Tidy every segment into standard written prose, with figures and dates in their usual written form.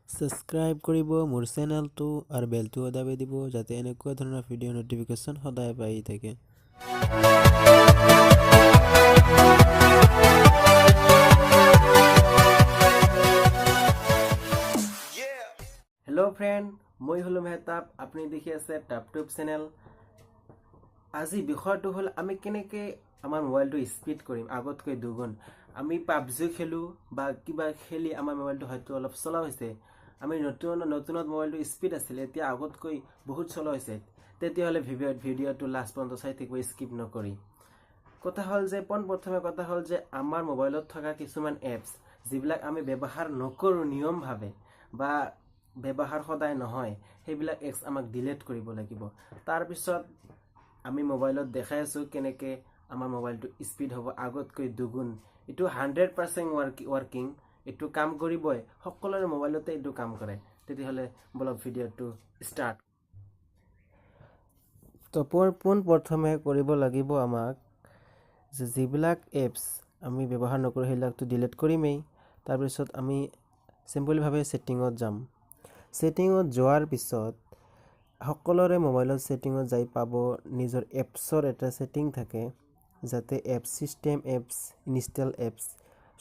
Subscribe কৰিব মোৰ চেনেলটো আৰু বেলটো দাবি দিব যাতে এনেকুৱা ধৰণৰ ভিডিঅ' নটিফিকেশ্যন সদায় পাই থাকে। হেল্ল' ফ্ৰেণ্ড, মই হলো মেহতাব, আপুনি দেখি আছে টাপটুব চেনেল। আজি বিষয়টো হ'ল আমি কেনেকৈ আমাৰ মোবাইলটো স্পীড কৰিম আগতকৈ দুগুণ। আমি পাবজি খেলোঁ বা কিবা খেলি আমাৰ মোবাইলটো হয়তো অলপ চলা হৈছে। আমি নতুনত মোবাইলটো স্পীড আছিল, এতিয়া আগতকৈ বহুত চলা হৈছে। তেতিয়াহ'লে ভিডিঅ'টো লাষ্ট পৰ্যন্ত চাই থাকিব, স্কিপ নকৰি। কথা হ'ল যে আমাৰ মোবাইলত থকা কিছুমান এপছ যিবিলাক আমি ব্যৱহাৰ নকৰোঁ নিয়মভাৱে বা ব্যৱহাৰ সদায় নহয়, সেইবিলাক এপছ আমাক ডিলিট কৰিব লাগিব। তাৰপিছত আমি মোবাইলত দেখাই আছোঁ কেনেকৈ আমাৰ মোবাইলটো স্পীড হ'ব আগতকৈ দুগুণ। এইটো 100% ৱৰ্কিং, এইটো কাম কৰিবই, সকলোৰে মোবাইলতে এইটো কাম কৰে। তেতিয়াহ'লে বলক ভিডিঅ'টো ষ্টাৰ্ট। তো পোনপ্ৰথমে কৰিব লাগিব আমাক যে যিবিলাক এপছ আমি ব্যৱহাৰ নকৰোঁ সেইবিলাকতো ডিলিট কৰিমেই। তাৰপিছত আমি চিম্পলভাৱে ছেটিঙত যাম। ছেটিঙত যোৱাৰ পিছত সকলোৰে মোবাইলত ছেটিঙত যাই পাব নিজৰ এপছৰ এটা ছেটিং থাকে, যাতে apps system apps install apps.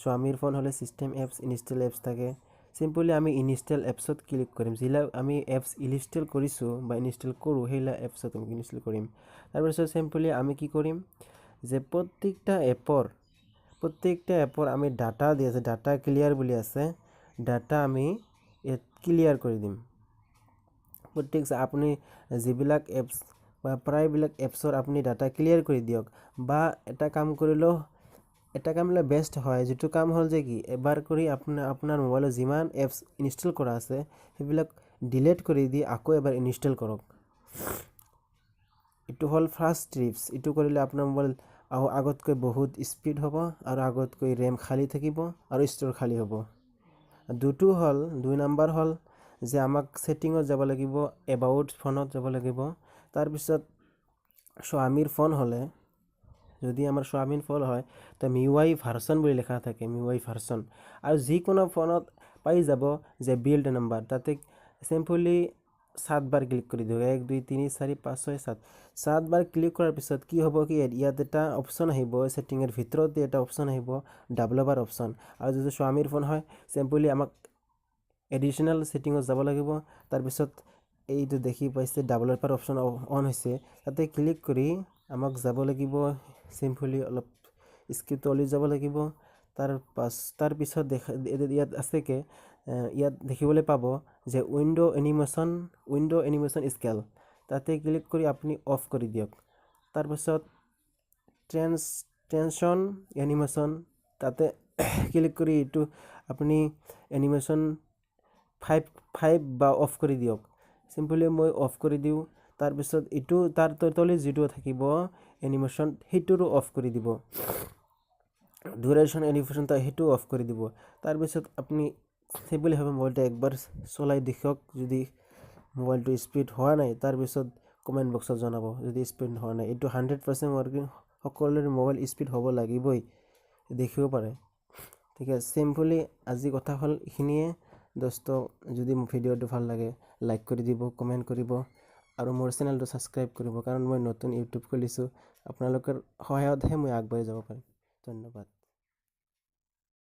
স্বামীৰ ফোন হ'লে ছিষ্টেম এপছ ইনষ্টল এপছ থাকে। চিম্পলি আমি ইনষ্টল এপছত ক্লিক কৰিম। যিবিলাক আমি এপছ ইনষ্টল কৰিছোঁ বা ইনষ্টল কৰোঁ সেইবিলাক এপছত আমি ইনষ্টল কৰিম। তাৰপিছত চিম্পলি আমি কি কৰিম যে প্ৰত্যেকটা এপৰ আমি ডাটা দি আছে, ডাটা ক্লিয়াৰ বুলি আছে, ডাটা আমি ইয়াত ক্লিয়াৰ কৰি দিম। আপুনি যিবিলাক এপছ বা প্ৰায়বিলাক এপছৰ আপুনি ডাটা ক্লিয়াৰ কৰি দিয়ক। বা এটা কাম কৰিলে বেষ্ট হয়, যিটো কাম হ'ল যে কি এবাৰ কৰি আপোনাৰ মোবাইলত যিমান এপছ ইনষ্টল কৰা আছে সেইবিলাক ডিলিট কৰি দি আকৌ এবাৰ ইনষ্টল কৰক। এইটো হ'ল ফাৰ্ষ্ট টিপছ। এইটো কৰিলে আপোনাৰ মোবাইল আগতকৈ বহুত স্পীড হ'ব আৰু আগতকৈ ৰেম খালী থাকিব আৰু ষ্ট'ৰ খালী হ'ব। দুই নম্বৰ হ'ল যে আমাক ছেটিঙত যাব লাগিব, এবাউট ফোনত যাব লাগিব। তাৰপিছত স্বামীৰ ফোন হ'লে, যদি আমাৰ স্বামীৰ ফোন হয় তো MIUI ভাৰ্চন বুলি লিখা থাকে, MIUI ভাৰ্চন। আৰু যিকোনো ফোনত পাই যাব যে বিল্ড নাম্বাৰ, তাতে চিম্পলি 7 বাৰ ক্লিক কৰি দিওঁ। 1 2 3 4 5 6 7 7 বাৰ ক্লিক কৰাৰ পিছত কি হ'ব কি ইয়াত এটা অপশ্যন আহিব, ছেটিঙৰ ভিতৰতে এটা অপশ্যন আহিব, ডাবল বাৰ অপশ্যন। আৰু যদি স্বামীৰ ফোন হয় চিম্পলি আমাক এডিশ্যনেল ছেটিঙত যাব লাগিব। তাৰপিছত এইটো দেখি পাইছে ডাবল বাৰ অপশ্যন অন হৈছে, তাতে ক্লিক কৰি আমাক যাব লাগিব চিম্পলি অলপ স্কিপ তলি যাব লাগিব। তাৰপিছত ইয়াত আছেকে ইয়াত দেখিবলৈ পাব যে উইণ্ড' এনিমেশ্যন স্কেল, তাতে ক্লিক কৰি আপুনি অফ কৰি দিয়ক। তাৰপিছত ট্ৰেনজিশ্যন এনিমেশ্যন, তাতে ক্লিক কৰি এইটো আপুনি এনিমেশ্যন 5 বা অফ কৰি দিয়ক। চিম্পলি মই অফ কৰি দিওঁ। তাৰপিছত এইটো তাৰ তলি যিটো থাকিব এনিমেশ্যন সেইটোৰো অফ কৰি দিব। ডিউৰেশ্যন এনিমেশ্যন সেইটো অফ কৰি দিব। তাৰপিছত আপুনি চিম্পলিভাৱে মোবাইলটো একবাৰ চলাই দেখক। যদি মোবাইলটো স্পীড হোৱা নাই তাৰপিছত কমেণ্ট বক্সত জনাব যদি স্পীড হোৱা নাই। এইটো 100% ৱৰ্কিং, সকলোৰে মোবাইল স্পীড হ'ব লাগিবই, দেখিব পাৰে। ঠিক আছে, চিম্পলি আজি কথা হ'ল এইখিনিয়ে। যদি মোৰ ভিডিঅ'টো ভাল লাগে লাইক কৰি দিব, কমেণ্ট কৰিব আৰু মোৰ চেনেলটো ছাবস্ক্ৰাইব কৰিব, কাৰণ মই নতুন ইউটিউব খুলিছোঁ। আপোনালোকৰ সহায়তহে মই আগবাঢ়ি যাব পাৰিম। ধন্যবাদ।